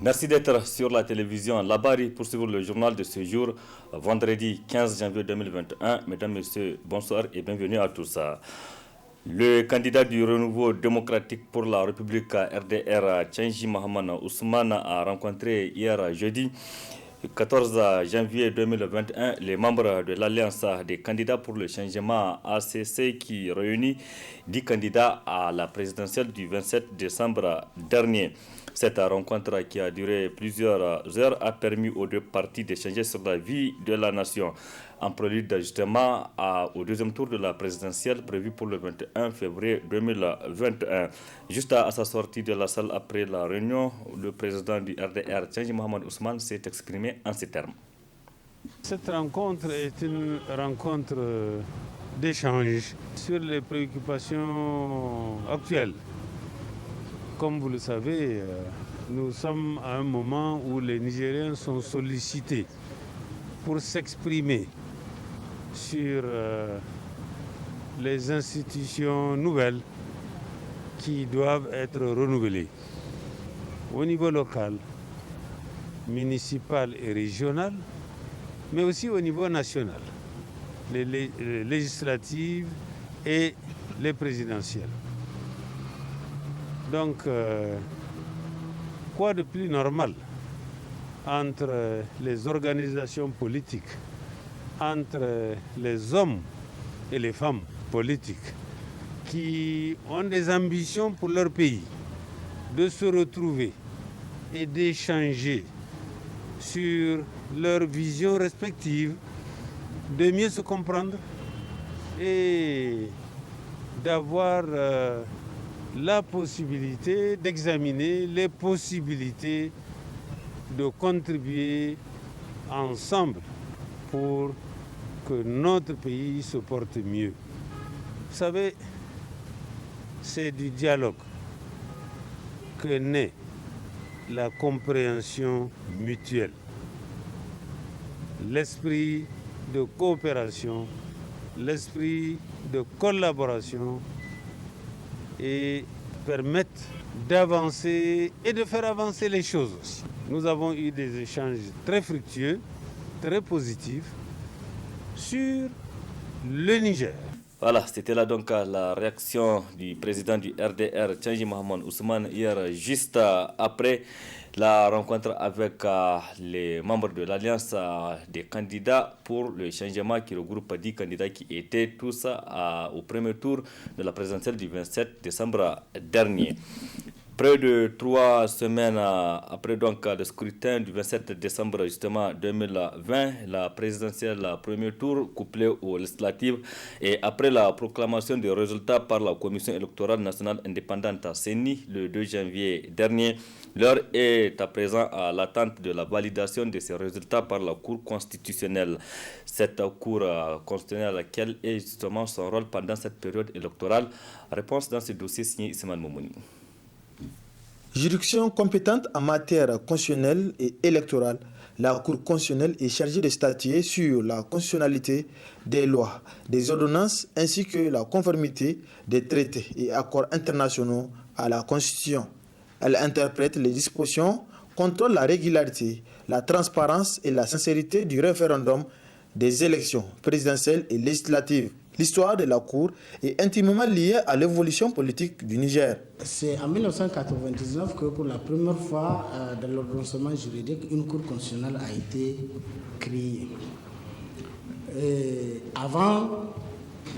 Merci d'être sur la télévision Labari pour suivre le journal de ce jour, vendredi 15 janvier 2021. Mesdames, Messieurs, bonsoir et bienvenue à tous. Le candidat du renouveau démocratique pour la République RDR, Tchengi Mohamed Ousmane, a rencontré hier jeudi 14 janvier 2021 les membres de l'Alliance des candidats pour le changement ACC qui réunit 10 candidats à la présidentielle du 27 décembre dernier. Cette rencontre qui a duré plusieurs heures a permis aux deux partis d'échanger sur la vie de la nation. En prélude justement au deuxième tour de la présidentielle prévu pour le 21 février 2021. Juste à sa sortie de la salle après la réunion, le président du RDR, Tchengi Mohamed Ousmane, s'est exprimé en ces termes. Cette rencontre est une rencontre d'échange sur les préoccupations actuelles. Comme vous le savez, nous sommes à un moment où les Nigériens sont sollicités pour s'exprimer sur les institutions nouvelles qui doivent être renouvelées au niveau local, municipal et régional, mais aussi au niveau national, les législatives et les présidentielles. Donc, quoi de plus normal entre les organisations politiques, entre les hommes et les femmes politiques qui ont des ambitions pour leur pays, de se retrouver et d'échanger sur leurs visions respectives, de mieux se comprendre et d'avoir la possibilité d'examiner les possibilités de contribuer ensemble pour que notre pays se porte mieux. Vous savez, c'est du dialogue que naît la compréhension mutuelle, l'esprit de coopération, l'esprit de collaboration et permettent d'avancer et de faire avancer les choses aussi. Nous avons eu des échanges très fructueux, très positifs sur le Niger. Voilà, c'était là donc la réaction du président du RDR, Tchengi Mohamed Ousmane, hier juste après la rencontre avec les membres de l'Alliance des candidats pour le changement qui regroupe 10 candidats qui étaient tous au premier tour de la présidentielle du 27 décembre dernier. Près de 3 semaines après donc le scrutin du 27 décembre justement 2020, la présidentielle premier tour couplé aux législatives et après la proclamation des résultats par la Commission électorale nationale indépendante CENI le 2 janvier dernier, l'heure est à présent à l'attente de la validation de ces résultats par la Cour constitutionnelle. Cette Cour constitutionnelle, quel est justement son rôle pendant cette période électorale? Réponse dans ce dossier signé Ismaël Moumouni. Juridiction compétente en matière constitutionnelle et électorale, la Cour constitutionnelle est chargée de statuer sur la constitutionnalité des lois, des ordonnances ainsi que la conformité des traités et accords internationaux à la Constitution. Elle interprète les dispositions, contrôle la régularité, la transparence et la sincérité du référendum des élections présidentielles et législatives. L'histoire de la Cour est intimement liée à l'évolution politique du Niger. C'est en 1999 que pour la première fois dans l'ordonnancement juridique, une Cour constitutionnelle a été créée. Et avant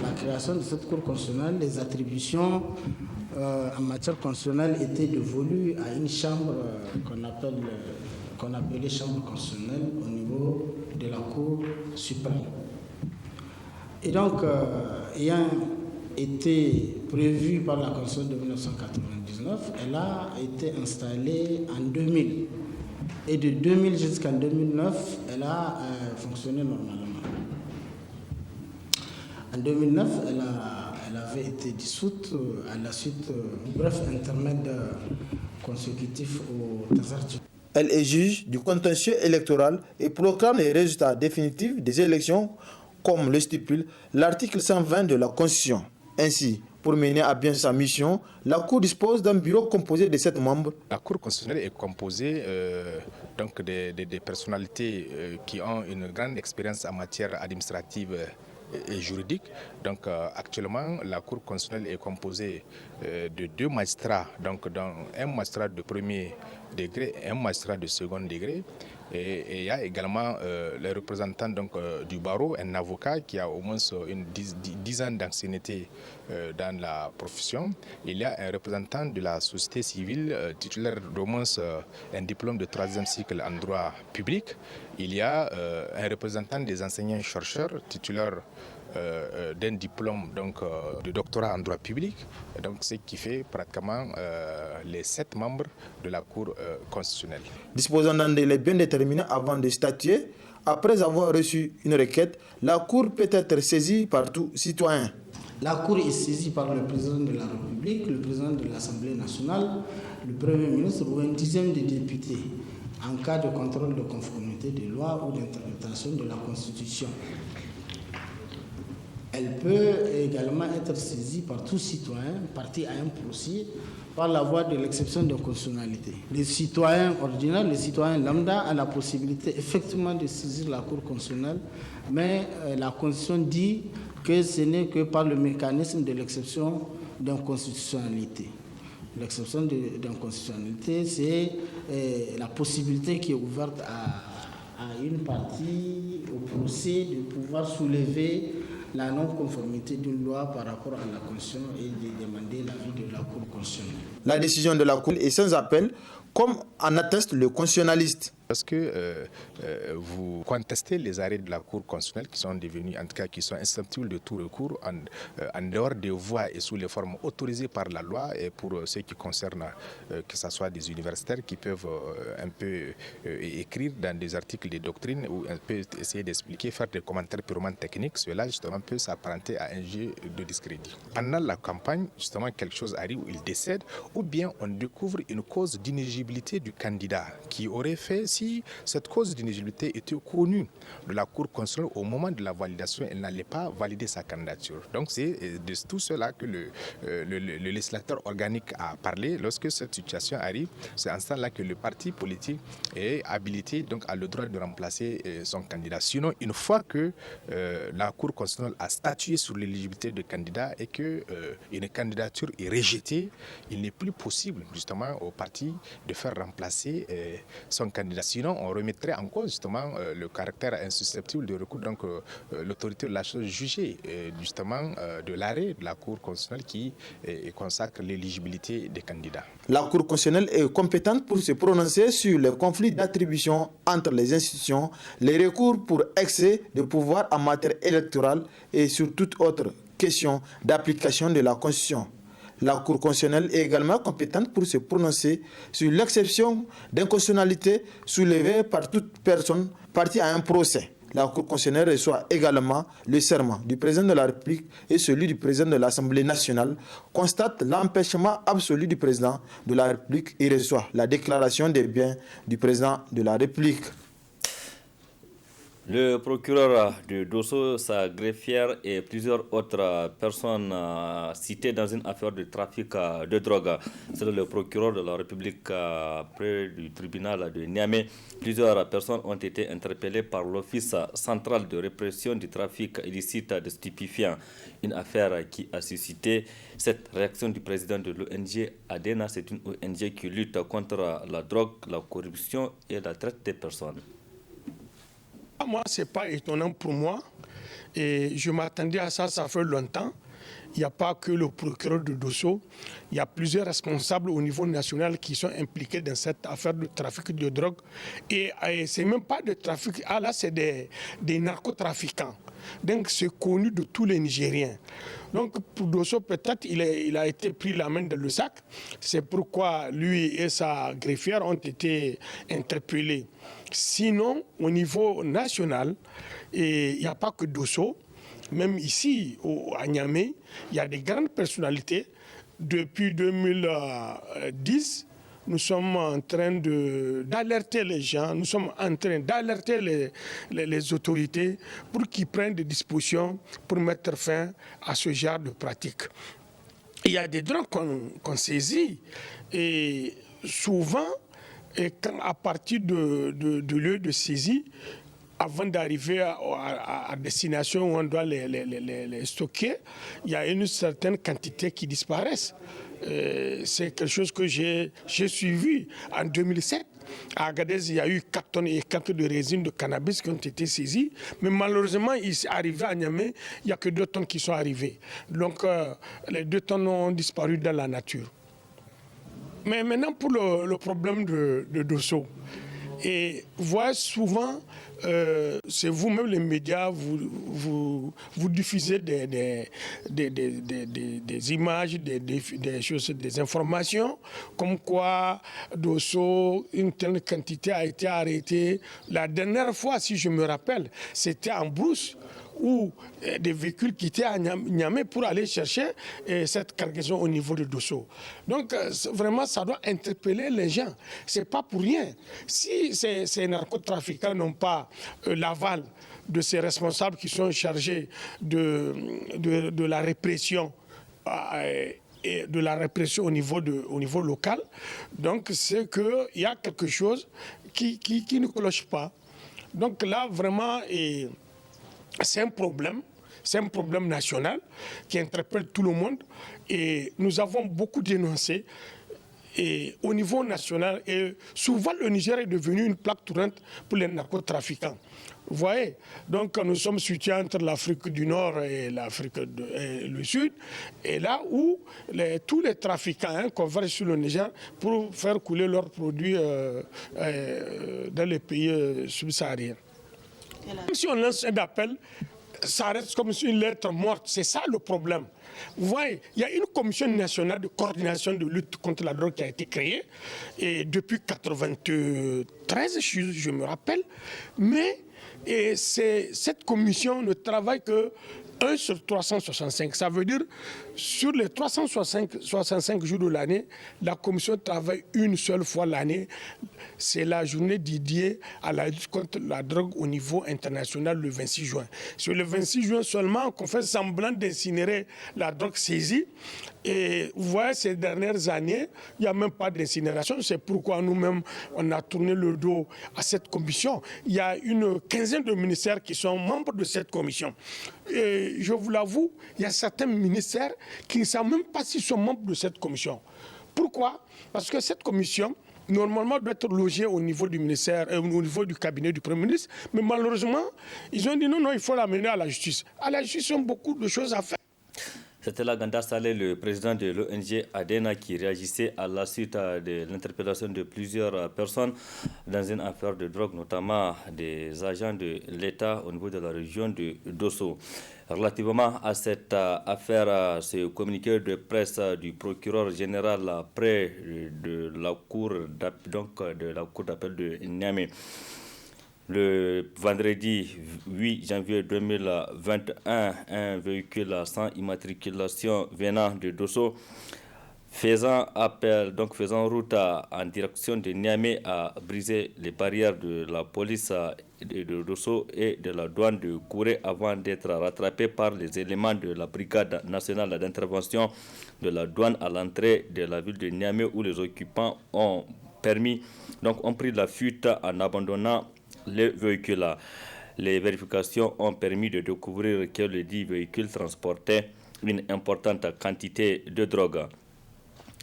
la création de cette Cour constitutionnelle, les attributions en matière constitutionnelle étaient dévolues à une chambre qu'on appelait chambre constitutionnelle au niveau de la Cour suprême. Et donc, ayant été prévue par la Constitution de 1999, elle a été installée en 2000. Et de 2000 jusqu'en 2009, elle a fonctionné normalement. En 2009, elle avait été dissoute à la suite du bref intermède consécutif aux articles. Elle est juge du contentieux électoral et proclame les résultats définitifs des élections comme le stipule l'article 120 de la Constitution. Ainsi, pour mener à bien sa mission, la Cour dispose d'un bureau composé de 7 membres. La Cour constitutionnelle est composée donc des personnalités qui ont une grande expérience en matière administrative et juridique. Donc actuellement, la Cour constitutionnelle est composée de 2 magistrats, donc un magistrat de premier degré et un magistrat de second degré. Et il y a également les représentants du barreau, un avocat qui a au moins une 10 ans d'ancienneté dans la profession. Il y a un représentant de la société civile titulaire d'au moins un diplôme de 3e cycle en droit public. Il y a un représentant des enseignants-chercheurs titulaire d'un diplôme de doctorat en droit public, donc ce qui fait pratiquement les 7 membres de la Cour constitutionnelle. Disposant d'un délai bien déterminé avant de statuer, après avoir reçu une requête, la Cour peut être saisie par tout citoyen. La Cour est saisie par le président de la République, le président de l'Assemblée nationale, le Premier ministre ou un 10e des députés en cas de contrôle de conformité des lois ou d'interprétation de la Constitution. Elle peut également être saisie par tout citoyen parti à un procès par la voie de l'exception de constitutionnalité. Les citoyens ordinaires, les citoyens lambda ont la possibilité effectivement de saisir la Cour constitutionnelle, mais la Constitution dit que ce n'est que par le mécanisme de l'exception d'inconstitutionnalité. L'exception d'inconstitutionnalité, c'est la possibilité qui est ouverte à une partie au procès de pouvoir soulever la non-conformité d'une loi par rapport à la Constitution et de demander l'avis de la Cour constitutionnelle. La décision de la Cour est sans appel, comme en atteste le constitutionnaliste. Lorsque vous contestez les arrêts de la Cour constitutionnelle qui sont devenus, en tout cas qui sont insusceptibles de tout recours en dehors des voies et sous les formes autorisées par la loi, et pour ce qui concerne que ce soit des universitaires qui peuvent un peu écrire dans des articles de doctrine ou un peu essayer d'expliquer, faire des commentaires purement techniques, cela justement peut s'apparenter à un jeu de discrédit. Pendant la campagne, justement quelque chose arrive où il décède, ou bien on découvre une cause d'inéligibilité du candidat qui aurait fait, si cette cause d'inéligibilité était connue de la Cour constitutionnelle au moment de la validation, elle n'allait pas valider sa candidature. Donc c'est de tout cela que le législateur organique a parlé. Lorsque cette situation arrive, c'est en ce temps-là que le parti politique est habilité, donc a le droit de remplacer son candidat. Sinon, une fois que la Cour constitutionnelle a statué sur l'éligibilité de candidat et qu'une candidature est rejetée, il n'est plus possible justement au parti de faire remplacer son candidat. Sinon, on remettrait en cause justement le caractère insusceptible de recours. Donc, l'autorité de la chose jugée justement de l'arrêt de la Cour constitutionnelle qui consacre l'éligibilité des candidats. La Cour constitutionnelle est compétente pour se prononcer sur les conflits d'attribution entre les institutions, les recours pour excès de pouvoir en matière électorale et sur toute autre question d'application de la Constitution. La Cour constitutionnelle est également compétente pour se prononcer sur l'exception d'inconstitutionnalité soulevée par toute personne partie à un procès. La Cour constitutionnelle reçoit également le serment du président de la République et celui du président de l'Assemblée nationale, constate l'empêchement absolu du président de la République et reçoit la déclaration des biens du président de la République. Le procureur de Dosso, sa greffière et plusieurs autres personnes citées dans une affaire de trafic de drogue. C'est le procureur de la République près du tribunal de Niamey. Plusieurs personnes ont été interpellées par l'Office central de répression du trafic illicite de stupéfiants. Une affaire qui a suscité cette réaction du président de l'ONG ADENA. C'est une ONG qui lutte contre la drogue, la corruption et la traite des personnes. Moi, ce n'est pas étonnant pour moi. Et je m'attendais à ça, ça fait longtemps. Il n'y a pas que le procureur de Dosso. Il y a plusieurs responsables au niveau national qui sont impliqués dans cette affaire de trafic de drogue. Et ce n'est même pas de trafic. Ah là, c'est des narcotrafiquants. Donc, c'est connu de tous les Nigériens. Donc, pour Dosso, peut-être, il a été pris la main dans le sac. C'est pourquoi lui et sa greffière ont été interpellés. Sinon, au niveau national, il n'y a pas que Dosso. Même ici, à Niamey, il y a des grandes personnalités. Depuis 2010, nous sommes en train d'alerter les gens, nous sommes en train d'alerter les autorités pour qu'ils prennent des dispositions pour mettre fin à ce genre de pratiques. Il y a des drogues qu'on saisit et souvent, à partir de lieu de saisie, avant d'arriver à destination où on doit les stocker, il y a une certaine quantité qui disparaissent. C'est quelque chose que j'ai suivi en 2007. À Agadez, il y a eu 4 tonnes et 4 de résine de cannabis qui ont été saisies. Mais malheureusement, arrivé à Niamey, il n'y a que 2 tonnes qui sont arrivées. Donc, les 2 tonnes ont disparu dans la nature. Mais maintenant, pour le problème de Dosso, et vous voyez souvent, c'est vous-même les médias, vous diffusez des images, des choses, des informations, comme quoi Dosso, une telle quantité a été arrêtée. La dernière fois, si je me rappelle, c'était en Brousse, où des véhicules quittaient à Niamey pour aller chercher cette cargaison au niveau de Dosso. Donc vraiment, ça doit interpeller les gens. C'est pas pour rien. Si ces narcotrafiquants n'ont pas l'aval de ces responsables qui sont chargés de la répression et de la répression au niveau local, donc c'est qu'il y a quelque chose qui ne cloche pas. Donc là, vraiment, c'est un problème national qui interpelle tout le monde et nous avons beaucoup dénoncé et au niveau national et souvent le Niger est devenu une plaque tournante pour les narcotrafiquants. Vous voyez, donc nous sommes situés entre l'Afrique du Nord et le Sud, et là où tous les trafiquants convergent sur le Niger pour faire couler leurs produits dans les pays subsahariens. Même si on lance un appel, ça reste comme une lettre morte. C'est ça le problème. Vous voyez, il y a une commission nationale de coordination de lutte contre la drogue qui a été créée et depuis 1993, je me rappelle. Mais cette commission ne travaille que 1 sur 365. Ça veut dire sur les 365 jours de l'année, la commission travaille une seule fois l'année. C'est la journée dédiée à la lutte contre la drogue au niveau international le 26 juin. C'est le 26 juin seulement qu'on fait semblant d'incinérer la drogue saisie. Et vous voyez, ces dernières années, il n'y a même pas d'incinération. C'est pourquoi nous-mêmes, on a tourné le dos à cette commission. Il y a une quinzaine de ministères qui sont membres de cette commission. Et je vous l'avoue, il y a certains ministères qui ne savent même pas s'ils sont membres de cette commission. Pourquoi? Parce que cette commission, normalement, doit être logée au niveau du ministère, au niveau du cabinet du Premier ministre. Mais malheureusement, ils ont dit non, il faut l'amener à la justice. À la justice, ils ont beaucoup de choses à faire. C'était là Ganda Saleh, le président de l'ONG ADENA, qui réagissait à la suite de l'interpellation de plusieurs personnes dans une affaire de drogue, notamment des agents de l'État au niveau de la région de Dosso. Relativement à cette affaire, ce communiqué de presse du procureur général près de la cour d'appel de Niamey. Le vendredi 8 janvier 2021, un véhicule sans immatriculation venant de Dosso, faisant route en direction de Niamey, a brisé les barrières de la police de Dosso et de la douane de Kouré avant d'être rattrapé par les éléments de la brigade nationale d'intervention de la douane à l'entrée de la ville de Niamey, où les occupants ont pris la fuite en abandonnant les véhicules. Les vérifications ont permis de découvrir que le dit véhicule transportait une importante quantité de drogue.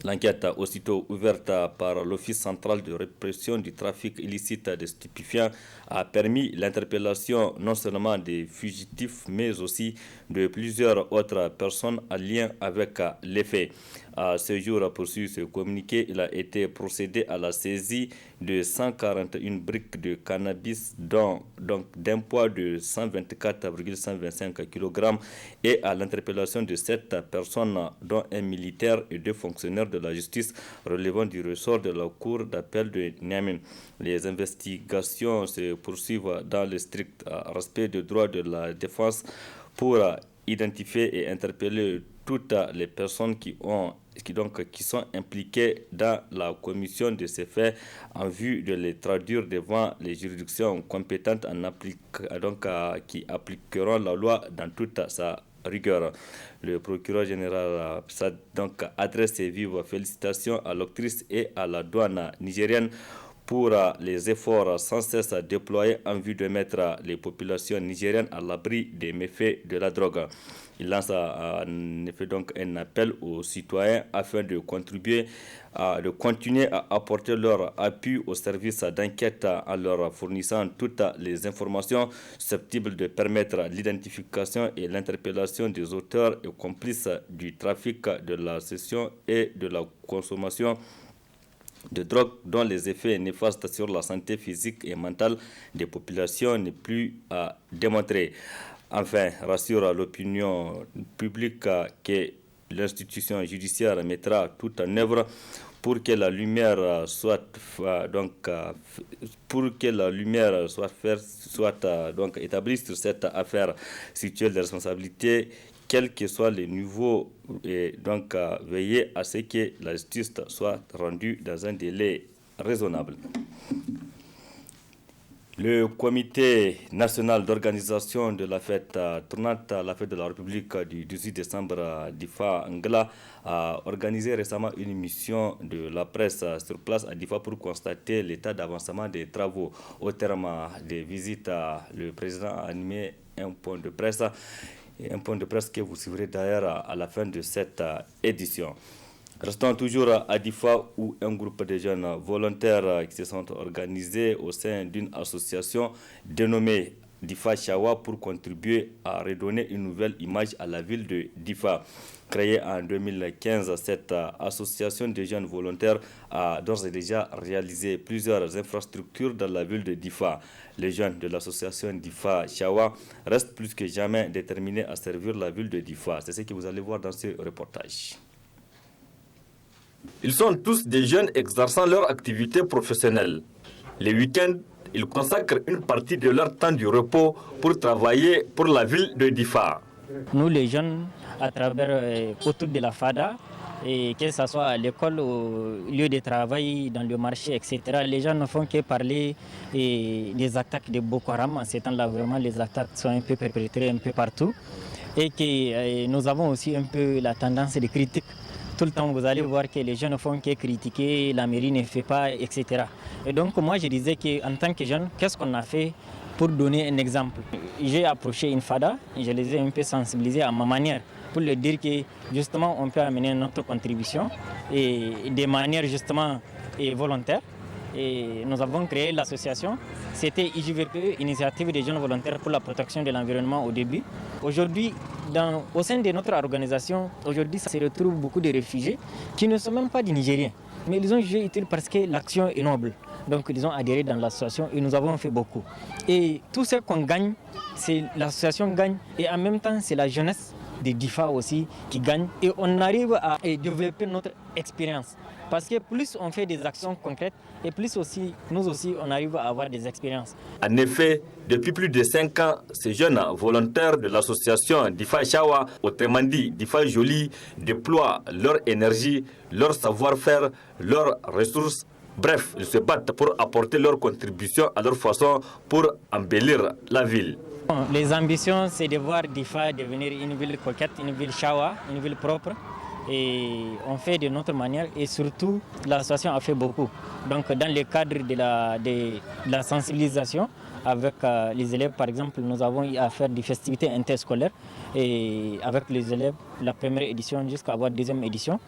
L'enquête, aussitôt ouverte par l'Office central de répression du trafic illicite de stupéfiants, a permis l'interpellation non seulement des fugitifs, mais aussi de plusieurs autres personnes en lien avec les faits. À ce jour, poursuit ce communiqué, il a été procédé à la saisie de 141 briques de cannabis, d'un poids de 124,125 kg, et à l'interpellation de 7 personnes, dont un militaire et 2 fonctionnaires de la justice relevant du ressort de la cour d'appel de Niamey. Les investigations se poursuivent dans le strict respect des droits de la défense pour identifier et interpeller toutes les personnes qui ont qui sont impliqués dans la commission de ces faits en vue de les traduire devant les juridictions compétentes qui appliqueront la loi dans toute sa rigueur. Le procureur général adresse ses vives félicitations à l'octrice et à la douane nigérienne pour les efforts sans cesse déployés en vue de mettre les populations nigériennes à l'abri des méfaits de la drogue. Il lance en effet un appel aux citoyens afin de continuer à apporter leur appui au service d'enquête en leur fournissant toutes les informations susceptibles de permettre l'identification et l'interpellation des auteurs et complices du trafic, de la cession et de la consommation de drogue dont les effets néfastes sur la santé physique et mentale des populations n'est plus à démontrer. Enfin, rassure l'opinion publique que l'institution judiciaire mettra tout en œuvre pour que la lumière soit établie sur cette affaire, située de responsabilité, quels que soient les niveaux, et veiller à ce que la justice soit rendue dans un délai raisonnable. Le comité national d'organisation de la fête tournante, la fête de la République du 18 décembre d'Ifa Ngla, a organisé récemment une mission de la presse sur place à Difa pour constater l'état d'avancement des travaux. Au terme des visites, le président a animé un point de presse que vous suivrez d'ailleurs à la fin de cette édition. Restons toujours à Difa où un groupe de jeunes volontaires qui se sont organisés au sein d'une association dénommée Difa Shawa pour contribuer à redonner une nouvelle image à la ville de Difa. Créée en 2015, cette association de jeunes volontaires a d'ores et déjà réalisé plusieurs infrastructures dans la ville de Difa. Les jeunes de l'association Difa Shawa restent plus que jamais déterminés à servir la ville de Difa. C'est ce que vous allez voir dans ce reportage. Ils sont tous des jeunes exerçant leur activité professionnelle. Les week-ends, ils consacrent une partie de leur temps du repos pour travailler pour la ville de Difa. Nous les jeunes, à travers autour de la FADA, et que ce soit à l'école, au lieu de travail, dans le marché, etc., les gens ne font que parler des attaques de Boko Haram. En ces temps-là, vraiment, les attaques sont un peu perpétrées un peu partout. Et que nous avons aussi un peu la tendance de critique. Tout le temps, vous allez voir que les jeunes ne font que critiquer, la mairie ne fait pas, etc. Et donc, moi, je disais qu'en tant que jeune, qu'est-ce qu'on a fait pour donner un exemple? J'ai approché une FADA, je les ai un peu sensibilisés à ma manière, pour leur dire que, justement, on peut amener notre contribution et de manière, justement, volontaire. Et nous avons créé l'association. C'était IJVPE, Initiative des jeunes volontaires pour la protection de l'environnement au début. Aujourd'hui, au sein de notre organisation, aujourd'hui, ça se retrouve beaucoup de réfugiés qui ne sont même pas des Nigériens. Mais ils ont jugé utile parce que l'action est noble. Donc ils ont adhéré dans l'association et nous avons fait beaucoup. Et tout ce qu'on gagne, c'est l'association gagne et en même temps c'est la jeunesse de Difa aussi qui gagne. Et on arrive à développer notre expérience. Parce que plus on fait des actions concrètes et plus aussi, nous aussi, on arrive à avoir des expériences. En effet, depuis plus de 5 ans, ces jeunes volontaires de l'association Difa Shawa, autrement dit Difa Jolie, déploient leur énergie, leur savoir-faire, leurs ressources. Bref, ils se battent pour apporter leur contribution à leur façon pour embellir la ville. Les ambitions, c'est de voir Difa devenir une ville coquette, une ville Shawa, une ville propre. Et on fait de notre manière et surtout l'association a fait beaucoup. Donc dans le cadre de la sensibilisation avec les élèves, par exemple, nous avons eu à faire des festivités interscolaires et avec les élèves, la première édition jusqu'à la deuxième édition.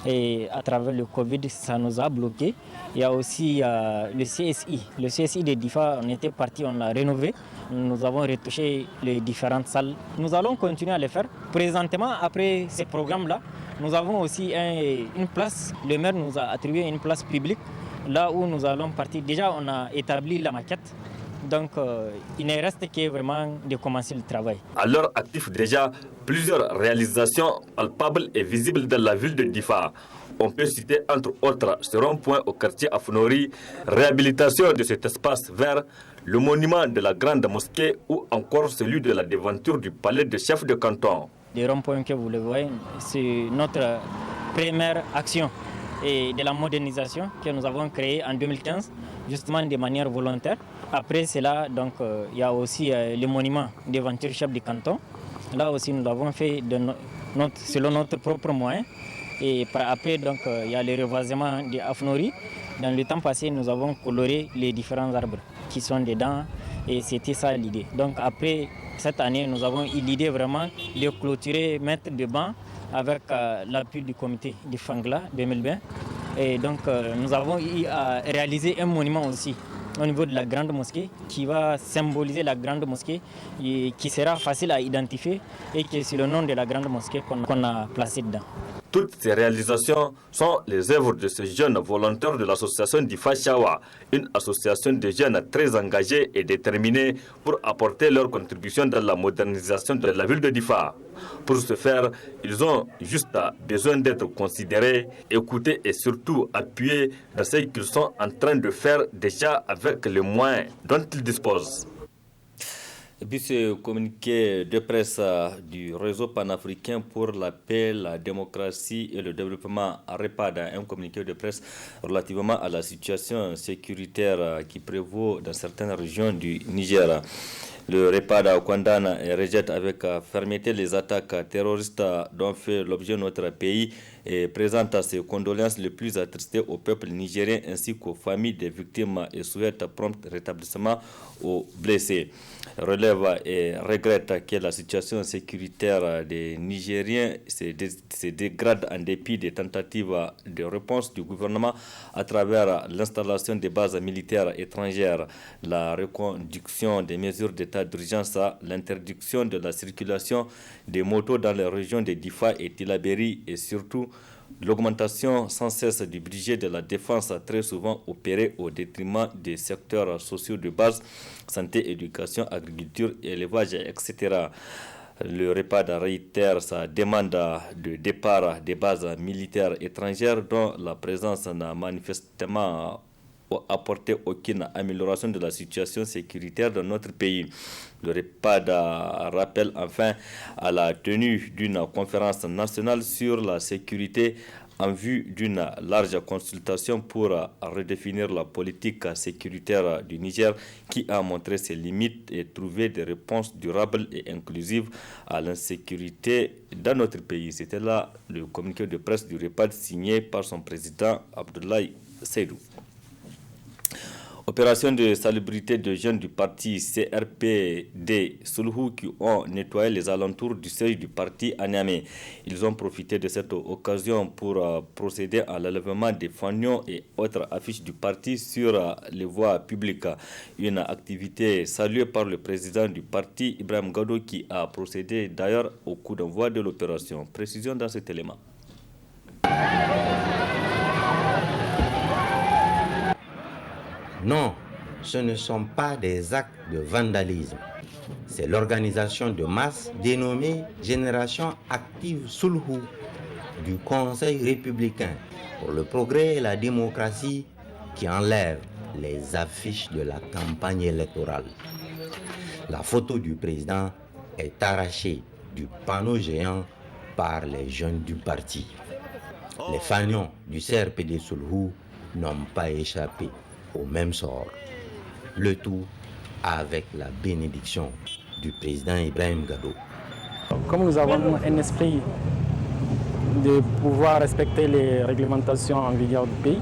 Et à travers le Covid, ça nous a bloqué. Il y a aussi le CSI. Le CSI de Difa, on était parti, on l'a rénové. Nous avons retouché les différentes salles. Nous allons continuer à le faire. Présentement, après ces programmes-là, nous avons aussi une place. Le maire nous a attribué une place publique, là où nous allons partir. Déjà, on a établi la maquette. Donc, il ne reste que vraiment de commencer le travail. À l'heure actif déjà, plusieurs réalisations palpables et visibles dans la ville de Difa. On peut citer entre autres ce rond-point au quartier Afounori, réhabilitation de cet espace vert, le monument de la grande mosquée ou encore celui de la devanture du palais de chef de canton. des ronds-points que vous le voyez, c'est notre première action et de la modernisation que nous avons créée en 2015, justement de manière volontaire. Après cela, donc, il y a aussi le monument des ventures chefs du canton. Là aussi, nous l'avons fait selon notre propre moyen. Et après, donc, il y a le reboisement de Afnori. Dans le temps passé, nous avons coloré les différents arbres qui sont dedans. Et c'était ça l'idée. Donc après cette année, nous avons eu l'idée vraiment de clôturer, mettre des bancs avec l'appui du comité du Fangla 2020. Et donc nous avons eu à réaliser un monument aussi au niveau de la grande mosquée qui va symboliser la grande mosquée et qui sera facile à identifier et qui est sur le nom de la grande mosquée qu'on a placé dedans. Toutes ces réalisations sont les œuvres de ces jeunes volontaires de l'association Difa Chawa, une association de jeunes très engagés et déterminés pour apporter leur contribution dans la modernisation de la ville de Difa. Pour ce faire, ils ont juste besoin d'être considérés, écoutés et surtout appuyés dans ce qu'ils sont en train de faire déjà avec les moyens dont ils disposent. Et puis ce communiqué de presse du réseau panafricain pour la paix, la démocratie et le développement REPAD, un communiqué de presse relativement à la situation sécuritaire qui prévaut dans certaines régions du Niger. Le REPAD condamne et rejette avec fermeté les attaques terroristes dont fait l'objet notre pays et présente ses condoléances les plus attristées au peuple nigérien ainsi qu'aux familles des victimes et souhaite prompt rétablissement aux blessés. Relève et regrette que la situation sécuritaire des Nigériens se dégrade en dépit des tentatives de réponse du gouvernement à travers l'installation des bases militaires étrangères, la reconduction des mesures d'état d'urgence, l'interdiction de la circulation des motos dans les régions de Difa et Tillabéri et surtout l'augmentation sans cesse du budget de la défense très souvent opérée au détriment des secteurs sociaux de base, santé, éducation, agriculture, élevage, etc. Le REPAD réitère sa demande de départ des bases militaires étrangères dont la présence n'a manifestement apporté aucune amélioration de la situation sécuritaire dans notre pays. Le REPAD rappelle enfin à la tenue d'une conférence nationale sur la sécurité en vue d'une large consultation pour redéfinir la politique sécuritaire du Niger qui a montré ses limites et trouvé des réponses durables et inclusives à l'insécurité dans notre pays. C'était là le communiqué de presse du REPAD signé par son président Abdoulaye Seydou. Opération de salubrité de jeunes du parti CRPD Sulhu qui ont nettoyé les alentours du siège du parti à Niamey. Ils ont profité de cette occasion pour procéder à l'enlèvement des fanions et autres affiches du parti sur les voies publiques. Une activité saluée par le président du parti, Ibrahim Gado, qui a procédé d'ailleurs au coup d'envoi de l'opération. Précision dans cet élément. Non, ce ne sont pas des actes de vandalisme. C'est l'organisation de masse dénommée Génération Active Sulhu du Conseil républicain pour le progrès et la démocratie qui enlève les affiches de la campagne électorale. La photo du président est arrachée du panneau géant par les jeunes du parti. Les fanions du CRPD Sulhu n'ont pas échappé au même sort. Le tout avec la bénédiction du président Ibrahim Gado. Comme nous avons un esprit de pouvoir respecter les réglementations en vigueur du pays,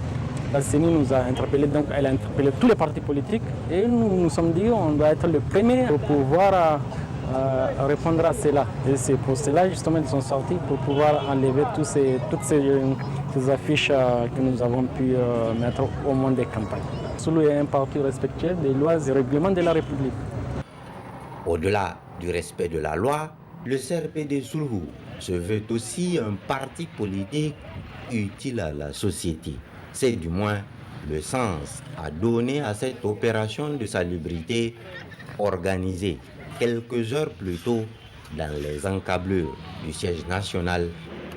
la CENI nous a interpellés, donc elle a interpellé tous les partis politiques et nous nous sommes dit qu'on doit être le premier pour pouvoir répondre à cela. Et c'est pour cela justement qu'ils sont sortis pour pouvoir enlever toutes ces affiches que nous avons pu mettre au monde des campagnes. Sulhu est un parti respectueux des lois et règlements de la République. Au-delà du respect de la loi, le CRPD Sulhu se veut aussi un parti politique utile à la société. C'est du moins le sens à donner à cette opération de salubrité organisée quelques heures plus tôt dans les encablures du siège national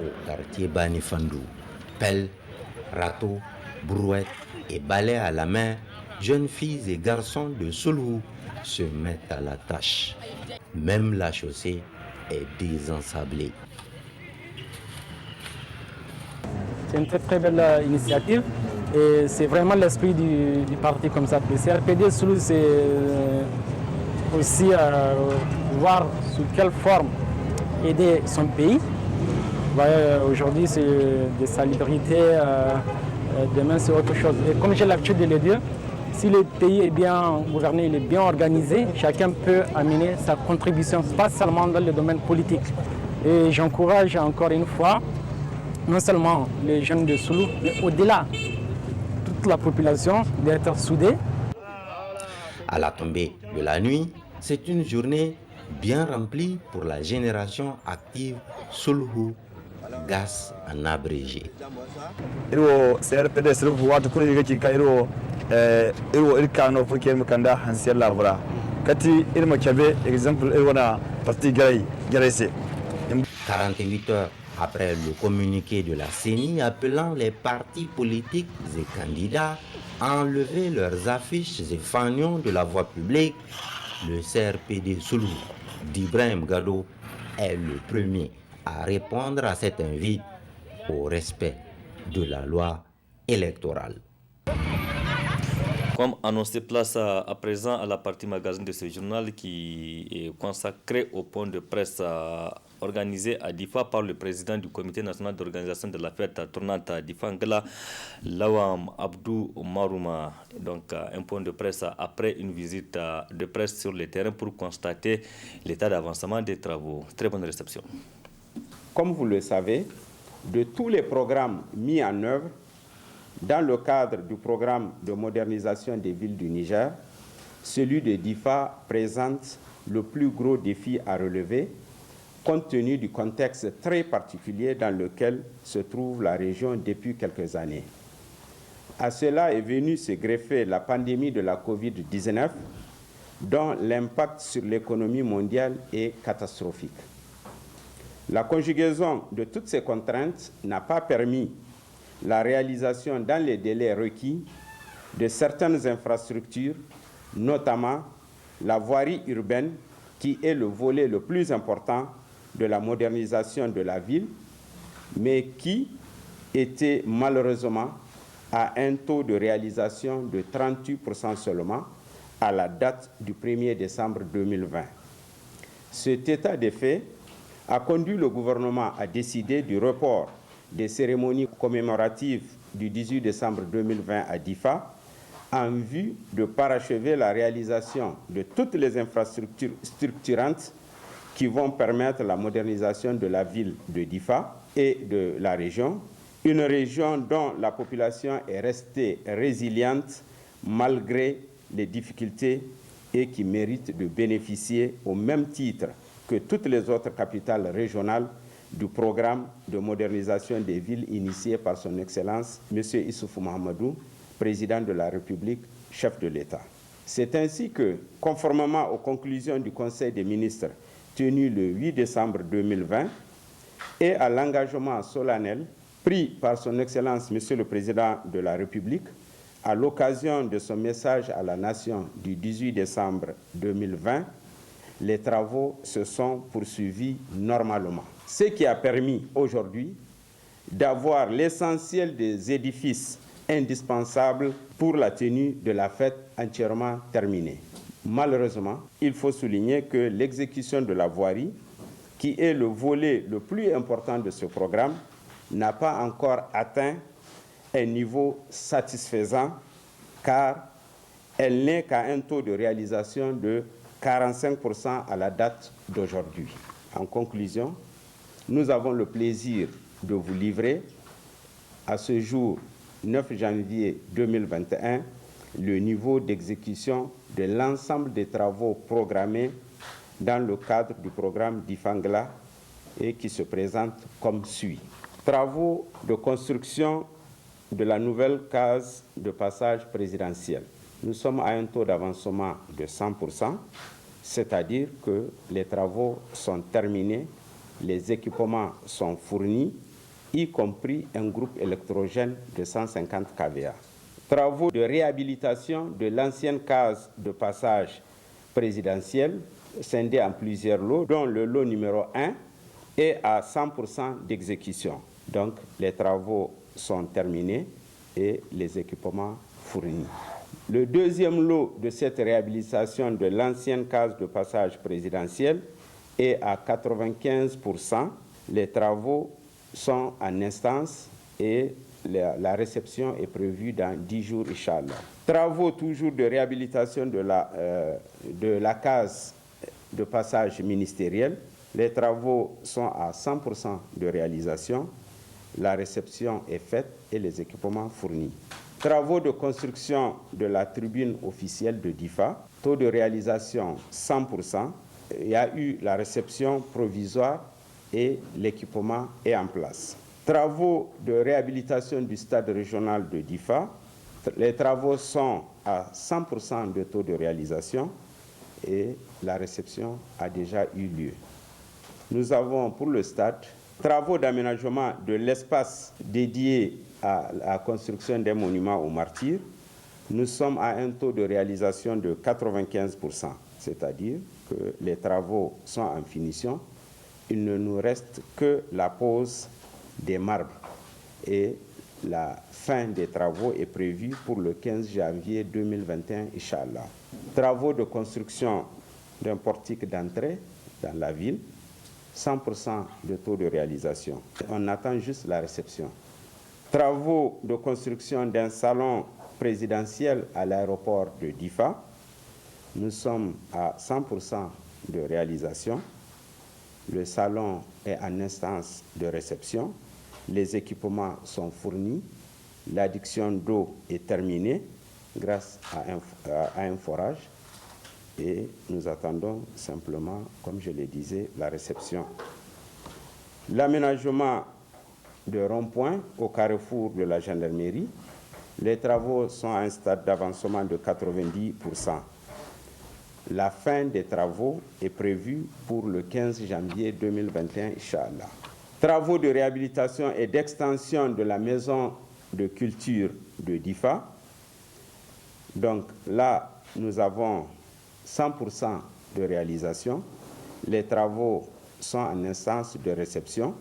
au quartier Banifandou. Pelle, râteau, brouette et balai à la main, jeunes filles et garçons de Sulhu se mettent à la tâche. Même la chaussée est désensablé. C'est une très belle initiative et c'est vraiment l'esprit du parti comme ça. Le CRPD Soulou, c'est aussi voir sous quelle forme aider son pays. Aujourd'hui, c'est de solidarité, demain, c'est autre chose. Et comme j'ai l'habitude de le dire, si le pays est bien gouverné, il est bien organisé, chacun peut amener sa contribution, pas seulement dans le domaine politique. Et j'encourage encore une fois, non seulement les jeunes de Soulou, mais au-delà, toute la population d'être soudée. À la tombée de la nuit, c'est une journée bien remplie pour la génération active Soulou Gas en abrégé. kati ilma kabe exemple ilwana parti garay garayse 48 heures après le communiqué de la CENI appelant les partis politiques et candidats à enlever leurs affiches et fanions de la voie publique, le CRPD Soulou d'Ibrahim Gado est le premier à répondre à cet invite au respect de la loi électorale. Comme annoncé, place à présent à la partie magazine de ce journal qui est consacré au point de presse organisé à Difa par le président du comité national d'organisation de la fête tournante à Difa Ngala, Lawam Abdou Marouma. Donc un point de presse après une visite de presse sur le terrain pour constater l'état d'avancement des travaux. Très bonne réception. Comme vous le savez, de tous les programmes mis en œuvre, dans le cadre du programme de modernisation des villes du Niger, celui de Difa présente le plus gros défi à relever, compte tenu du contexte très particulier dans lequel se trouve la région depuis quelques années. À cela est venue se greffer la pandémie de la Covid-19, dont l'impact sur l'économie mondiale est catastrophique. La conjugaison de toutes ces contraintes n'a pas permis la réalisation dans les délais requis de certaines infrastructures, notamment la voirie urbaine, qui est le volet le plus important de la modernisation de la ville, mais qui était malheureusement à un taux de réalisation de 38% seulement à la date du 1er décembre 2020. Cet état de fait a conduit le gouvernement à décider du report des cérémonies commémoratives du 18 décembre 2020 à Difa en vue de parachever la réalisation de toutes les infrastructures structurantes qui vont permettre la modernisation de la ville de Difa et de la région, une région dont la population est restée résiliente malgré les difficultés et qui mérite de bénéficier au même titre que toutes les autres capitales régionales du programme de modernisation des villes initié par son Excellence M. Issoufou Mahamadou, président de la République, chef de l'État. C'est ainsi que, conformément aux conclusions du Conseil des ministres tenu le 8 décembre 2020 et à l'engagement solennel pris par son Excellence M. le Président de la République à l'occasion de son message à la nation du 18 décembre 2020, les travaux se sont poursuivis normalement. Ce qui a permis aujourd'hui d'avoir l'essentiel des édifices indispensables pour la tenue de la fête entièrement terminée. Malheureusement, il faut souligner que l'exécution de la voirie, qui est le volet le plus important de ce programme, n'a pas encore atteint un niveau satisfaisant car elle n'est qu'à un taux de réalisation de 45% à la date d'aujourd'hui. En conclusion, nous avons le plaisir de vous livrer à ce jour 9 janvier 2021 le niveau d'exécution de l'ensemble des travaux programmés dans le cadre du programme d'Ifangla et qui se présente comme suit. Travaux de construction de la nouvelle case de passage présidentielle. Nous sommes à un taux d'avancement de 100%, c'est-à-dire que les travaux sont terminés, les équipements sont fournis, y compris un groupe électrogène de 150 kVA. Travaux de réhabilitation de l'ancienne case de passage présidentielle scindé en plusieurs lots, dont le lot numéro 1 est à 100% d'exécution. Donc les travaux sont terminés et les équipements fournis. Le deuxième lot de cette réhabilitation de l'ancienne case de passage présidentielle est à 95%. Les travaux sont en instance et la réception est prévue dans 10 jours, Inch'Allah. Travaux toujours de réhabilitation de la case de passage ministériel. Les travaux sont à 100% de réalisation. La réception est faite et les équipements fournis. Travaux de construction de la tribune officielle de DIFA. Taux de réalisation 100%. Il y a eu la réception provisoire et l'équipement est en place. Travaux de réhabilitation du stade régional de DIFA. Les travaux sont à 100% de taux de réalisation et la réception a déjà eu lieu. Nous avons pour le stade travaux d'aménagement de l'espace dédié à la construction des monuments aux martyrs. Nous sommes à un taux de réalisation de 95%, c'est-à-dire que les travaux sont en finition. Il ne nous reste que la pose des marbres et la fin des travaux est prévue pour le 15 janvier 2021, Inch'Allah. Travaux de construction d'un portique d'entrée dans la ville, 100% de taux de réalisation. On attend juste la réception. Travaux de construction d'un salon présidentiel à l'aéroport de DIFA. Nous sommes à 100% de réalisation. Le salon est en instance de réception. Les équipements sont fournis. L'adduction d'eau est terminée grâce à un forage. Et nous attendons simplement, comme je le disais, la réception. L'aménagement de rond-point au carrefour de la gendarmerie. Les travaux sont à un stade d'avancement de 90%. La fin des travaux est prévue pour le 15 janvier 2021, Inch'Allah. Travaux de réhabilitation et d'extension de la maison de culture de DIFA. Donc là, nous avons 100% de réalisation. Les travaux sont en instance de réception.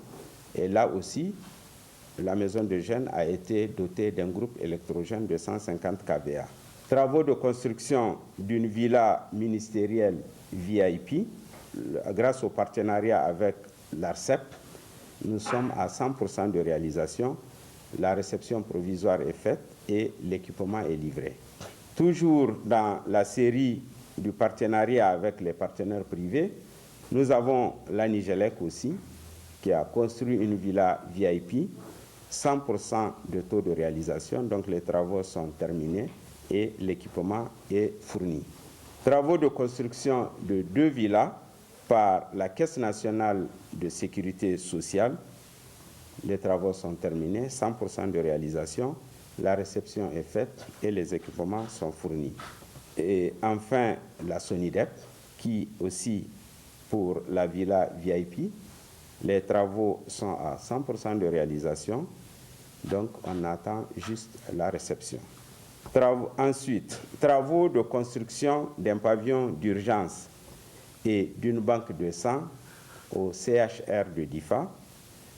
Et là aussi, la maison de jeunes a été dotée d'un groupe électrogène de 150 kVA. Travaux de construction d'une villa ministérielle VIP. Grâce au partenariat avec l'ARCEP, nous sommes à 100% de réalisation. La réception provisoire est faite et l'équipement est livré. Toujours dans la série du partenariat avec les partenaires privés, nous avons la Nigelec aussi, qui a construit une villa VIP, 100% de taux de réalisation, donc les travaux sont terminés et l'équipement est fourni. Travaux de construction de 2 villas par la Caisse nationale de sécurité sociale. Les travaux sont terminés, 100% de réalisation, la réception est faite et les équipements sont fournis. Et enfin, la SONIDEP, qui aussi pour la villa VIP, les travaux sont à 100% de réalisation, donc on attend juste la réception. Ensuite, travaux de construction d'un pavillon d'urgence et d'une banque de sang au CHR de DIFA.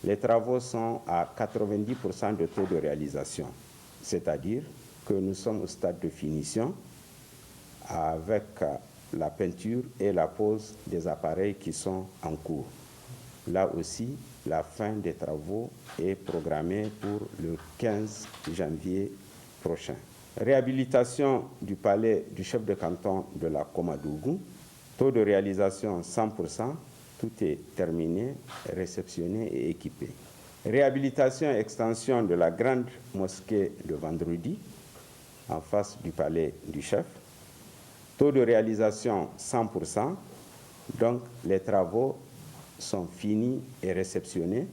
Les travaux sont à 90% de taux de réalisation, c'est-à-dire que nous sommes au stade de finition avec la peinture et la pose des appareils qui sont en cours. Là aussi, la fin des travaux est programmée pour le 15 janvier prochain. Réhabilitation du palais du chef de canton de la Komadougou. Taux de réalisation 100%. Tout est terminé, réceptionné et équipé. Réhabilitation et extension de la grande mosquée de Vendredi, en face du palais du chef. Taux de réalisation 100%. Donc, les travaux sont finis et réceptionnés,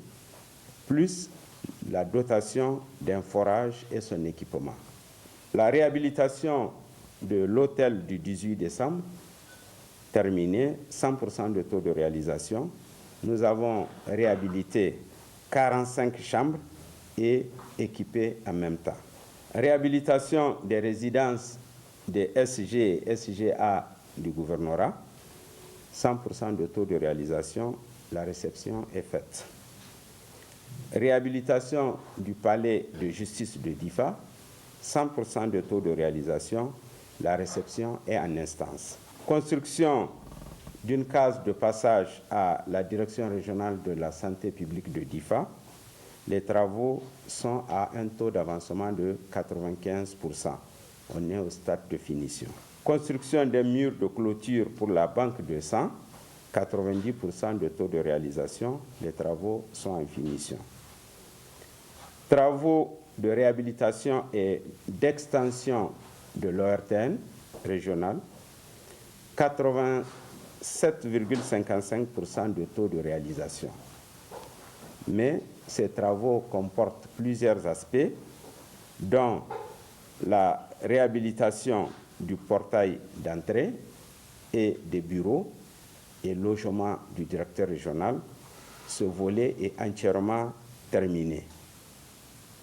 plus la dotation d'un forage et son équipement. La réhabilitation de l'hôtel du 18 décembre, terminé, 100% de taux de réalisation. Nous avons réhabilité 45 chambres et équipé en même temps. Réhabilitation des résidences des SG et SGA du gouvernorat, 100% de taux de réalisation, la réception est faite. Réhabilitation du palais de justice de Difa, 100% de taux de réalisation, la réception est en instance. Construction d'une case de passage à la direction régionale de la santé publique de Difa, les travaux sont à un taux d'avancement de 95%. On est au stade de finition. Construction des murs de clôture pour la banque de sang, 90% de taux de réalisation, les travaux sont en finition. Travaux de réhabilitation et d'extension de l'ORTN régional, 87,55% de taux de réalisation. Mais ces travaux comportent plusieurs aspects, dont la réhabilitation du portail d'entrée et des bureaux et logement du directeur régional. Ce volet est entièrement terminé,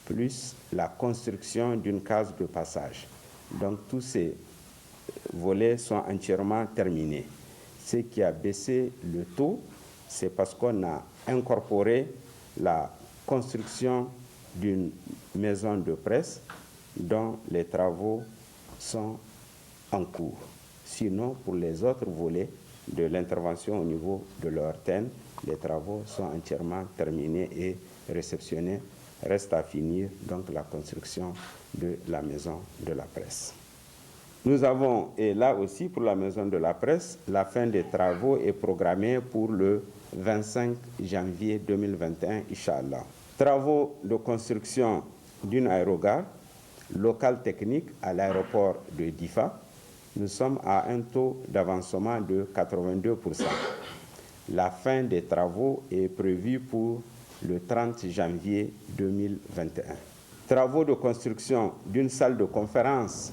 plus la construction d'une case de passage. Donc tous ces volets sont entièrement terminés. Ce qui a baissé le taux, c'est parce qu'on a incorporé la construction d'une maison de presse dont les travaux sont en cours. Sinon, pour les autres volets de l'intervention au niveau de l'ORTN, les travaux sont entièrement terminés et réceptionnés. Reste à finir donc la construction de la maison de la presse. Nous avons, et là aussi pour la maison de la presse, la fin des travaux est programmée pour le 25 janvier 2021, Inch'Allah. Travaux de construction d'une aérogare, local technique à l'aéroport de Difa. Nous sommes à un taux d'avancement de 82%. La fin des travaux est prévue pour le 30 janvier 2021. Travaux de construction d'une salle de conférence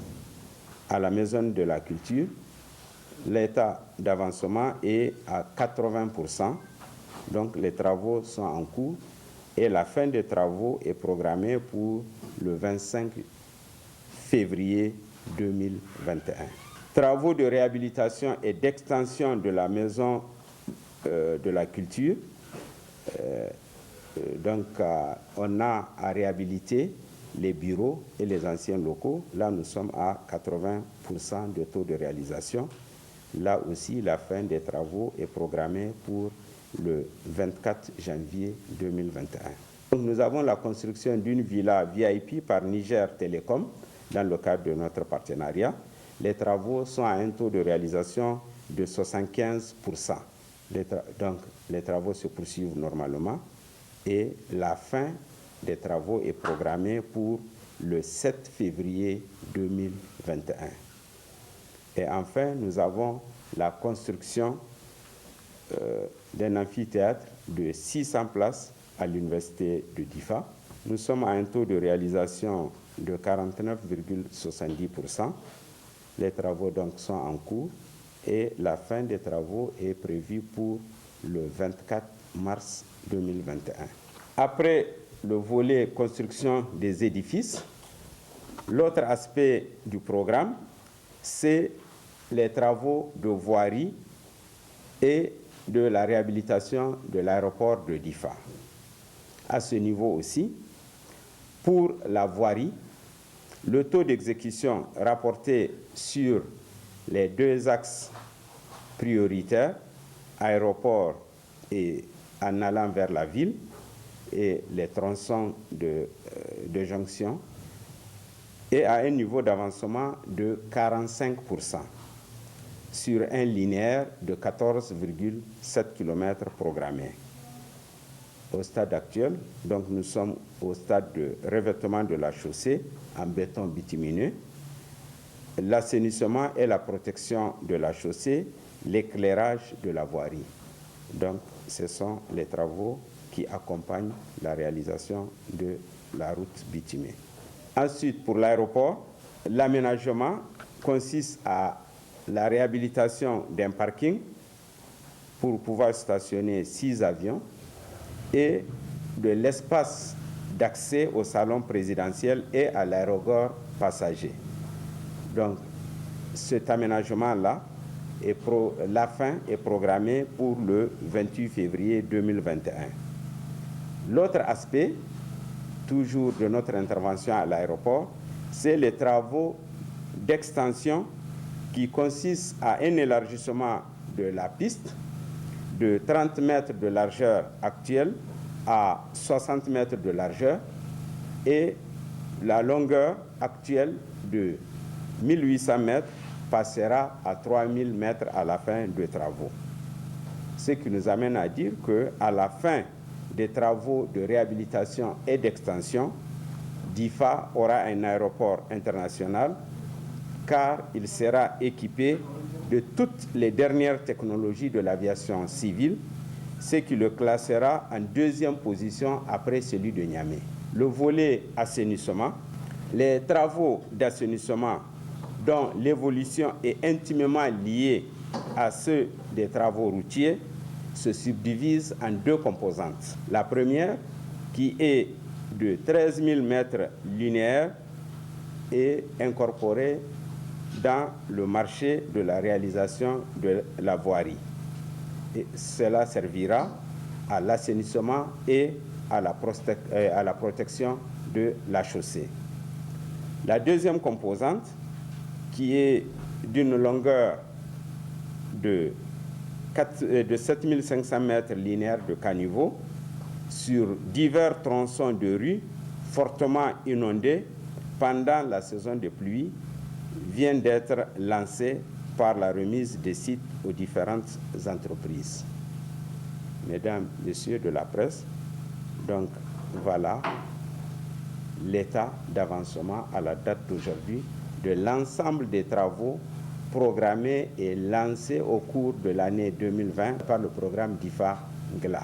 à la Maison de la Culture. L'état d'avancement est à 80%. Donc les travaux sont en cours et la fin des travaux est programmée pour le 25 février 2021. Travaux de réhabilitation et d'extension de la Maison de la Culture. On a à réhabiliter les bureaux et les anciens locaux. Là, nous sommes à 80% de taux de réalisation. Là aussi, la fin des travaux est programmée pour le 24 janvier 2021. Donc, nous avons la construction d'une villa VIP par Niger Telecom dans le cadre de notre partenariat. Les travaux sont à un taux de réalisation de 75%. Donc, les travaux se poursuivent normalement et la fin des travaux est programmée pour le 7 février 2021. Et enfin, nous avons la construction d'un amphithéâtre de 600 places à l'université de Difa. Nous sommes à un taux de réalisation de 49,70%. Les travaux donc sont en cours et la fin des travaux est prévue pour le 24 mars 2021. Après le volet construction des édifices, l'autre aspect du programme, c'est les travaux de voirie et de la réhabilitation de l'aéroport de Difa. À ce niveau aussi, pour la voirie, le taux d'exécution rapporté sur les deux axes prioritaires, aéroport et en allant vers la ville, et les tronçons de jonction, est à un niveau d'avancement de 45% sur un linéaire de 14,7 km programmé. Au stade actuel, donc nous sommes au stade de revêtement de la chaussée en béton bitumineux, l'assainissement et la protection de la chaussée, l'éclairage de la voirie. Donc ce sont les travaux qui accompagnent la réalisation de la route bitumée. Ensuite, pour l'aéroport, l'aménagement consiste à la réhabilitation d'un parking pour pouvoir stationner 6 avions et de l'espace d'accès au salon présidentiel et à l'aérogare passager. Donc, cet aménagement-là la fin est programmée pour le 28 février 2021. L'autre aspect, toujours de notre intervention à l'aéroport, c'est les travaux d'extension qui consistent à un élargissement de la piste de 30 mètres de largeur actuelle à 60 mètres de largeur et la longueur actuelle de 1800 mètres passera à 3000 mètres à la fin des travaux. Ce qui nous amène à dire qu'à la fin des travaux de réhabilitation et d'extension, DIFA aura un aéroport international car il sera équipé de toutes les dernières technologies de l'aviation civile, ce qui le classera en deuxième position après celui de Niamey. Le volet assainissement, les travaux d'assainissement dont l'évolution est intimement liée à ceux des travaux routiers se subdivisent en deux composantes. La première, qui est de 13 000 mètres linéaires, est incorporée dans le marché de la réalisation de la voirie. Et cela servira à l'assainissement et à la protection de la chaussée. La deuxième composante, qui est d'une longueur de 7500 mètres linéaires de caniveau sur divers tronçons de rue fortement inondés pendant la saison de pluie, vient d'être lancée par la remise des sites aux différentes entreprises. Mesdames, Messieurs de la presse, donc voilà l'état d'avancement à la date d'aujourd'hui de l'ensemble des travaux programmés et lancés au cours de l'année 2020 par le programme DIFA-GLA.